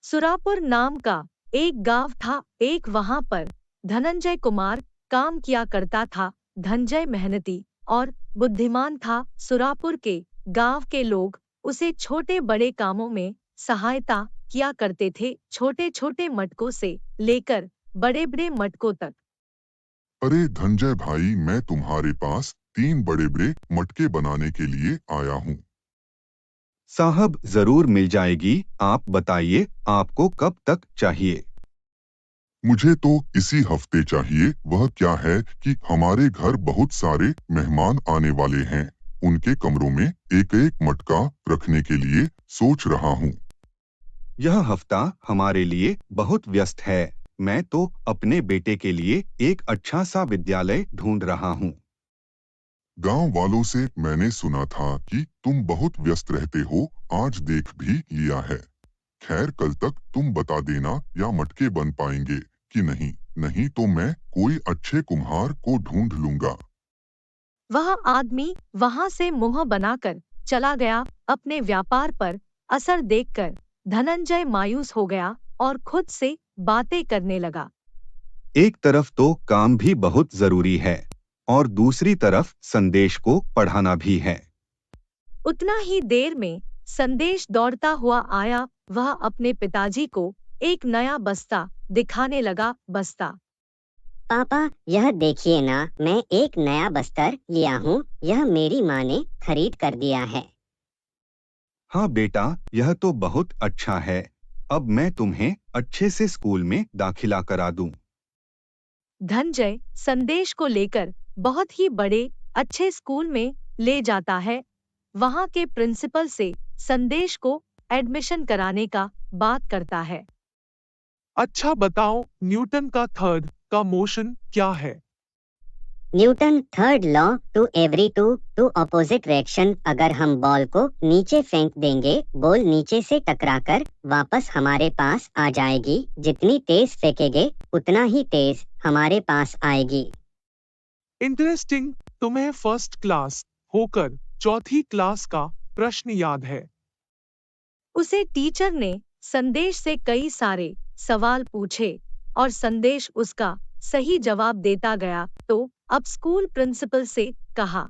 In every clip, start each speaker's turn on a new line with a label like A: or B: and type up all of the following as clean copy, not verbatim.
A: सुरापुर नाम का एक गांव था। एक वहां पर धनंजय कुमार काम किया करता था। धनंजय मेहनती और बुद्धिमान था। सुरापुर के गांव के लोग उसे छोटे बड़े कामों में सहायता किया करते थे, छोटे छोटे मटकों से लेकर बड़े बड़े मटकों तक।
B: अरे धनंजय भाई, मैं तुम्हारे पास 3 बड़े बड़े मटके बनाने के लिए आया हूँ।
C: साहब जरूर मिल जाएगी। आप बताइए आपको कब तक चाहिए?
B: मुझे तो इसी हफ्ते चाहिए। वह क्या है कि हमारे घर बहुत सारे मेहमान आने वाले हैं। उनके कमरों में एक एक मटका रखने के लिए सोच रहा हूँ।
C: यह हफ्ता हमारे लिए बहुत व्यस्त है। मैं तो अपने बेटे के लिए एक अच्छा सा विद्यालय ढूंढ रहा हूँ।
B: गांव वालों से मैंने सुना था कि तुम बहुत व्यस्त रहते हो। आज देख भी लिया है। खैर, कल तक तुम बता देना या मटके बन पाएंगे कि नहीं। नहीं तो मैं कोई अच्छे कुम्हार को ढूंढ लूंगा।
A: वह आदमी वहां से मुंह बनाकर चला गया। अपने व्यापार पर असर देखकर धनंजय मायूस हो गया और खुद से बातें करने लगा।
C: एक तरफ तो काम भी बहुत जरूरी है और दूसरी तरफ संदेश को पढ़ाना भी है।
A: उतना ही देर में संदेश दौड़ता हुआ आया। वह अपने पिताजी को एक नया बस्ता दिखाने लगा। बस्ता।
D: पापा, यह देखिए ना, मैं एक नया बस्तर लिया हूँ। यह मेरी माँ ने खरीद कर दिया है।
C: हाँ बेटा, यह तो बहुत अच्छा है। अब मैं तुम्हें अच्छे से स्कूल में दाखिला करा दूं।
A: धनंजय संदेश को लेकर बहुत ही बड़े अच्छे स्कूल में ले जाता है। वहां के प्रिंसिपल से संदेश को एडमिशन कराने का बात करता है।
E: अच्छा बताओ, न्यूटन का थर्ड का मोशन क्या है?
D: Newton third law, to every to opposite direction. अगर हम बॉल को नीचे फेंक देंगे, बॉल नीचे से टकराकर वापस हमारे पास आ जाएगी। जितनी तेज फेंकेंगे उतना ही तेज हमारे पास आएगी।
E: इंटरेस्टिंग। तुम्हें फर्स्ट क्लास होकर चौथी क्लास का प्रश्न याद है?
A: उसे टीचर ने संदेश से कई सारे सवाल पूछे और संदेश उसका सही जवाब देता गया। तो अब स्कूल प्रिंसिपल से कहा,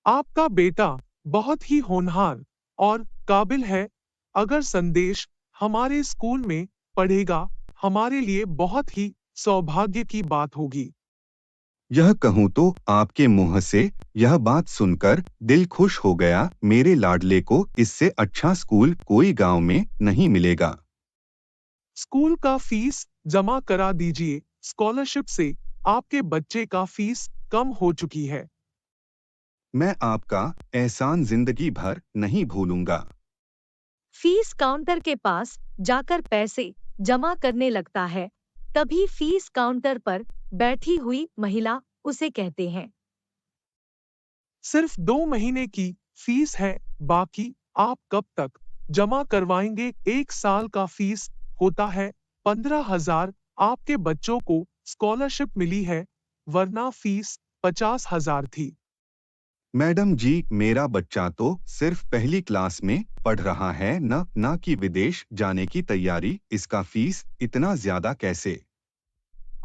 E: आपका बेटा बहुत ही होनहार और काबिल है। अगर संदेश हमारे स्कूल में पढ़ेगा, हमारे लिए बहुत ही सौभाग्य की बात होगी।
C: यह कहूँ तो आपके मुंह से यह बात सुनकर दिल खुश हो गया। मेरे लाडले को इससे अच्छा स्कूल कोई गांव में नहीं मिलेगा।
E: स्कूल का फीस जमा करा दीजिए। स्कॉलरशिप से आपके बच्चे का फीस कम हो चुकी है।
C: मैं आपका एहसान जिंदगी भर नहीं भूलूंगा।
A: फीस काउंटर के पास जाकर पैसे जमा करने लगता है। तभी फीस काउंटर पर बैठी हुई महिला उसे कहते हैं,
E: सिर्फ 2 महीने की फीस है, बाकी आप कब तक जमा करवाएंगे? 1 साल का फीस होता है 15,000। आपके बच्चों को स्कॉलरशिप मिली है, वरना फीस 50,000 थी।
C: मैडम जी, मेरा बच्चा तो सिर्फ पहली क्लास में पढ़ रहा है, न कि विदेश जाने की तैयारी। इसका फीस इतना ज्यादा कैसे?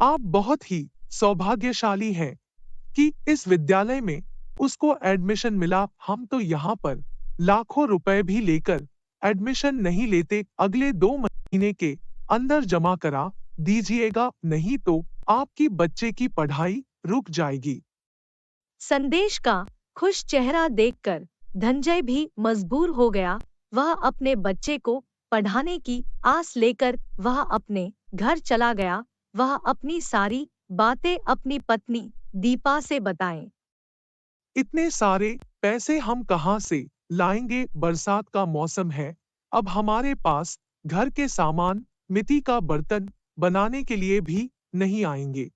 E: आप बहुत ही सौभाग्यशाली हैं कि इस विद्यालय में उसको एडमिशन मिला। हम तो यहाँ पर लाखों रुपए भी लेकर एडमिशन नहीं लेते। अगले 2 महीने के अंदर जमा करा दीजिएगा, नहीं तो आपकी बच्चे की पढ़ाई रुक जाएगी।
A: संदेश का खुश चेहरा देखकर धनंजय भी मजबूर हो गया। वह अपने बच्चे को पढ़ाने की आस लेकर वह अपने घर चला गया। वह अपनी सारी बातें अपनी पत्नी दीपा से बताएं।
E: इतने सारे पैसे हम कहाँ से लाएंगे? बरसात का मौसम है, अब हमारे पास घर के सामान, मिट्टी का बर्तन बनाने के लिए भी नहीं आएंगे।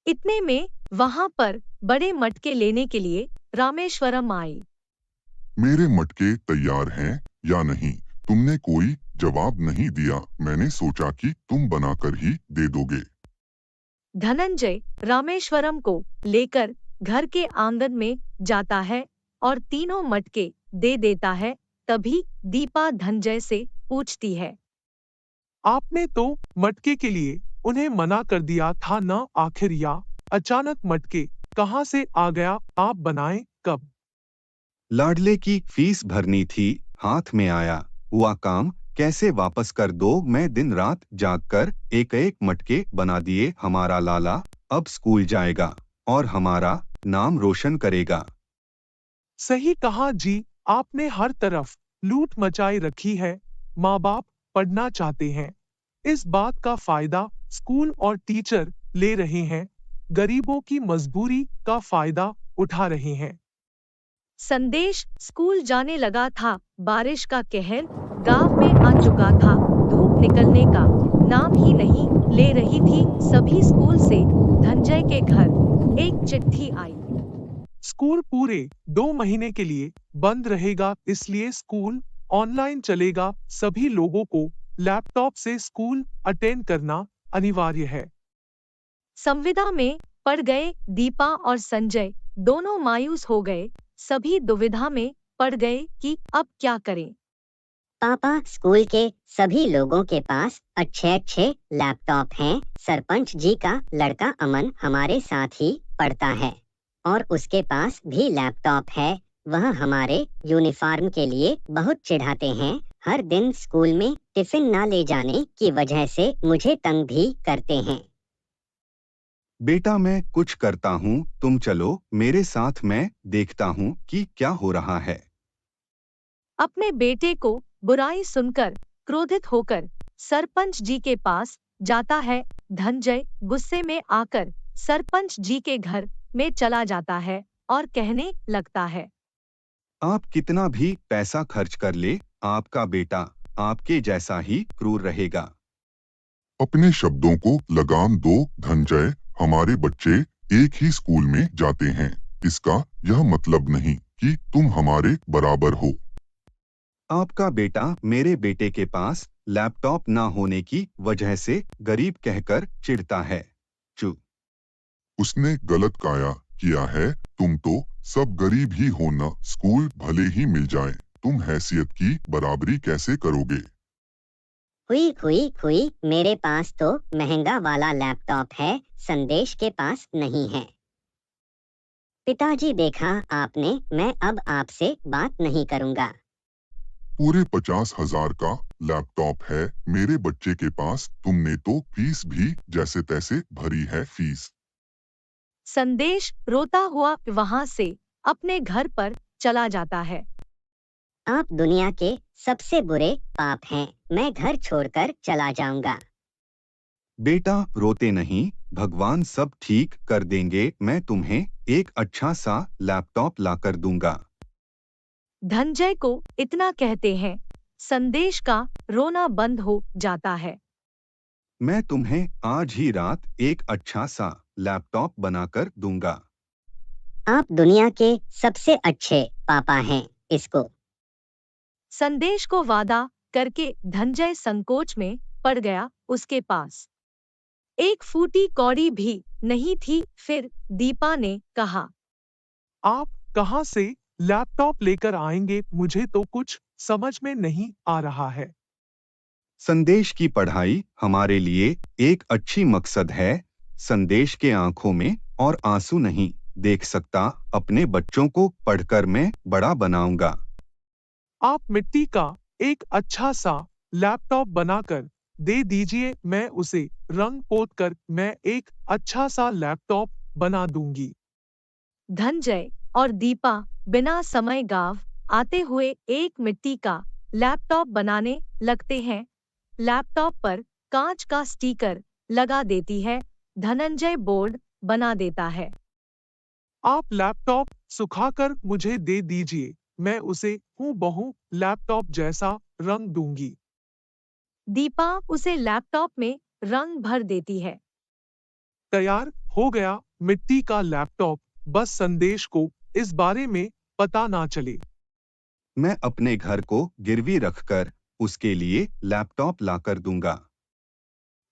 A: इतने में वहां पर बड़े मटके लेने के लिए रामेश्वरम आई।
B: मेरे मटके तैयार हैं या नहीं? तुमने कोई जवाब नहीं दिया। मैंने सोचा कि तुम बनाकर ही दे दोगे।
A: धनंजय रामेश्वरम को लेकर घर के आंगन में जाता है और तीनों मटके दे देता है। तभी दीपा धनंजय से पूछती है,
E: आपने तो मटके के लिए उन्हें मना कर दिया था न, आखिर या अचानक मटके कहाँ से आ गया? आप बनाए कब?
C: लाडले की फीस भरनी थी, हाथ में आया, हुआ काम, कैसे वापस कर दो? मैं दिन रात जागकर एक एक मटके बना दिए। हमारा लाला अब स्कूल जाएगा और हमारा नाम रोशन करेगा।
E: सही कहा जी, आपने हर तरफ लूट मचाई रखी है। माँ बाप पढ़ना चाहते हैं, इस बात का फायदा स्कूल और टीचर ले रहे हैं, गरीबों की मजबूरी का फायदा उठा रहे हैं।
A: संदेश स्कूल जाने लगा था। बारिश का कहर गांव में आ चुका था। धूप निकलने का नाम ही नहीं ले रही थी। सभी स्कूल से धनंजय के घर एक चिट्ठी आई।
E: स्कूल पूरे 2 महीने के लिए बंद रहेगा, इसलिए स्कूल ऑनलाइन चलेगा। सभी लोगों को लैपटॉप से स्कूल अटेंड करना अनिवार्य है।
A: संविदा में पड़ गए। दीपा और संजय दोनों मायूस हो गए। सभी दुविधा में पड़ गए कि अब क्या करें।
D: पापा, स्कूल के सभी लोगों के पास अच्छे अच्छे लैपटॉप हैं। सरपंच जी का लड़का अमन हमारे साथ ही पढ़ता है और उसके पास भी लैपटॉप है। वह हमारे यूनिफॉर्म के लिए बहुत चिढ़ाते हैं। हर दिन स्कूल में टिफिन ना ले जाने की वजह से मुझे तंग भी करते हैं।
C: बेटा मैं कुछ करता हूँ, तुम चलो मेरे साथ, मैं देखता हूँ कि क्या हो रहा है।
A: अपने बेटे को बुराई सुनकर क्रोधित होकर सरपंच जी के पास जाता है। धनंजय गुस्से में आकर सरपंच जी के घर में चला जाता है और कहने लगता है,
C: आप कितना भी पैसा खर्च कर ले, आपका बेटा आपके जैसा ही क्रूर रहेगा।
B: अपने शब्दों को लगाम दो धनंजय, हमारे बच्चे एक ही स्कूल में जाते हैं, इसका यह मतलब नहीं कि तुम हमारे बराबर हो।
C: आपका बेटा मेरे बेटे के पास लैपटॉप ना होने की वजह से गरीब कहकर चिढ़ता है। चुप।
B: उसने गलत काया किया है, तुम तो सब गरीब ही हो न, स्कूल भले ही मिल जाए, तुम हैसियत की बराबरी कैसे करोगे?
D: हुई हुई हुई, मेरे पास तो महंगा वाला लैपटॉप है, संदेश के पास नहीं है। पिताजी, देखा आपने, मैं अब आपसे बात नहीं करूंगा।
B: पूरे 50,000 का लैपटॉप है मेरे बच्चे के पास, तुमने तो फीस भी जैसे तैसे भरी है फीस।
A: संदेश रोता हुआ वहां से अपने घर पर चला जाता है।
D: आप दुनिया के सबसे बुरे पाप हैं, मैं घर छोड़कर चला जाऊंगा।
C: बेटा रोते नहीं, भगवान सब ठीक कर देंगे। मैं तुम्हें एक अच्छा सा लैपटॉप लाकर दूंगा।
A: धनंजय को इतना कहते हैं, संदेश का रोना बंद हो जाता है।
C: मैं तुम्हें आज ही रात एक अच्छा सा लैपटॉप बनाकर दूंगा।
D: आप दुनिया के सबसे अच्छे पापा हैं, इसको।
A: संदेश को वादा करके धनंजय संकोच में पड़ गया। उसके पास एक फूटी कौड़ी भी नहीं थी। फिर दीपा ने कहा,
E: आप कहाँ से लैपटॉप लेकर आएंगे? मुझे तो कुछ समझ में नहीं आ रहा है।
C: संदेश की पढ़ाई हमारे लिए एक अच्छी मकसद है। संदेश के आंखों में और आंसू नहीं देख सकता। अपने बच्चों को पढ़कर मैं बड़ा बनाऊंगा।
E: आप मिट्टी का एक अच्छा सा लैपटॉप बनाकर दे दीजिए, मैं उसे रंग पोत कर मैं एक अच्छा सा लैपटॉप बना दूंगी।
A: धनंजय और दीपा बिना समय गाँव आते हुए एक मिट्टी का लैपटॉप बनाने लगते हैं। लैपटॉप पर कांच का स्टिकर लगा देती है। धनंजय बोर्ड बना देता है।
E: आप लैपटॉप सुखाकर मुझे दे दीजिए, मैं उसे हूबहू लैपटॉप जैसा रंग दूंगी।
A: दीपा उसे लैपटॉप में रंग भर देती है।
E: तैयार हो गया मिट्टी का लैपटॉप, बस संदेश को इस बारे में पता ना चले।
C: मैं अपने घर को गिरवी रखकर उसके लिए लैपटॉप लाकर दूंगा।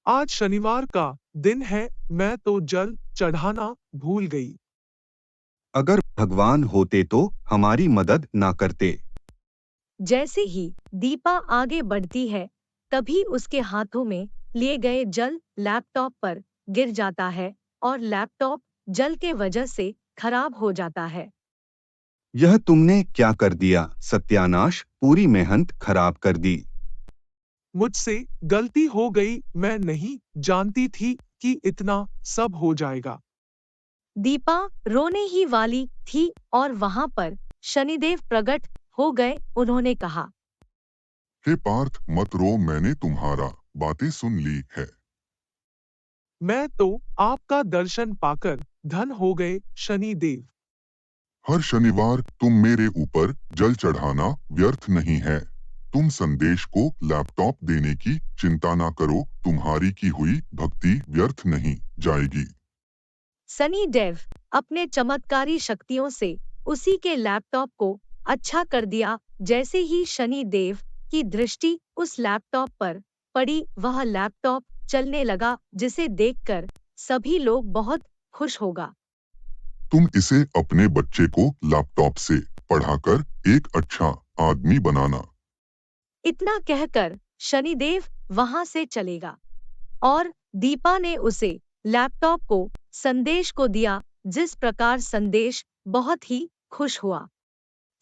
E: आज शनिवार का दिन है, मैं तो जल चढ़ाना भूल गई।
C: अगर भगवान होते तो हमारी मदद ना करते।
A: जैसे ही दीपा आगे बढ़ती है, तभी उसके हाथों में लिए गए जल लैपटॉप पर गिर जाता है और लैपटॉप जल के वजह से खराब हो जाता है।
C: यह तुमने क्या कर दिया सत्यानाश, पूरी मेहनत खराब कर दी।
E: मुझसे गलती हो गई, मैं नहीं जानती थी कि इतना सब हो जाएगा।
A: दीपा रोने ही वाली थी और वहां पर शनिदेव प्रकट हो गए। उन्होंने कहा,
B: हे पार्थ मत रो, मैंने तुम्हारा बातें सुन ली है।
E: मैं तो आपका दर्शन पाकर धन हो गए शनिदेव।
B: हर शनिवार तुम मेरे ऊपर जल चढ़ाना व्यर्थ नहीं है। तुम संदेश को लैपटॉप देने की चिंता ना करो, तुम्हारी की हुई भक्ति व्यर्थ नहीं जाएगी।
A: शनिदेव अपने चमत्कारी शक्तियों से उसी के लैपटॉप को अच्छा कर दिया। जैसे ही शनिदेव की दृष्टि उस लैपटॉप पर पड़ी, वह लैपटॉप चलने लगा, जिसे देखकर सभी लोग बहुत खुश होगा।
B: तुम इसे अपने बच्चे को लैपटॉप से पढ़ाकर एक अच्छा आदमी बनाना।
A: इतना कहकर शनिदेव वहां से चलेगा और दीपा ने उसे लैपटॉप को संदेश को दिया। जिस प्रकार संदेश बहुत ही खुश हुआ।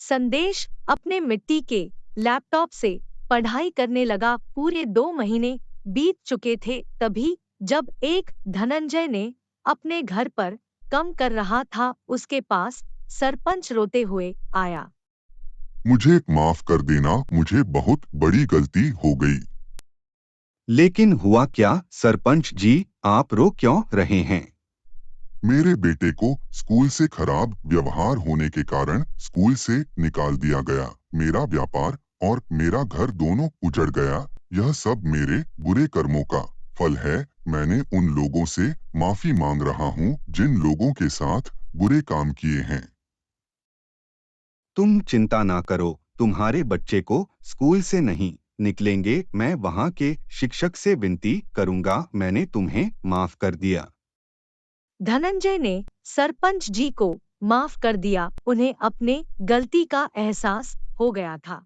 A: संदेश अपने मिट्टी के लैपटॉप से पढ़ाई करने लगा। पूरे 2 महीने बीत चुके थे। तभी जब एक धनंजय ने अपने घर पर काम कर रहा था, उसके पास सरपंच रोते हुए आया।
B: मुझे माफ कर देना, मुझे बहुत बड़ी गलती हो गई।
C: लेकिन हुआ क्या सरपंच जी, आप रो क्यों रहे हैं?
B: मेरे बेटे को स्कूल से खराब व्यवहार होने के कारण स्कूल से निकाल दिया गया। मेरा व्यापार और मेरा घर दोनों उजड़ गया। यह सब मेरे बुरे कर्मों का फल है। मैंने उन लोगों से माफी मांग रहा हूँ जिन लोगों के साथ बुरे काम किए हैं।
C: तुम चिंता ना करो, तुम्हारे बच्चे को स्कूल से नहीं निकलेंगे। मैं वहाँ के शिक्षक से विनती करूँगा, मैंने तुम्हें माफ कर दिया।
A: धनंजय ने सरपंच जी को माफ कर दिया। उन्हें अपने गलती का एहसास हो गया था।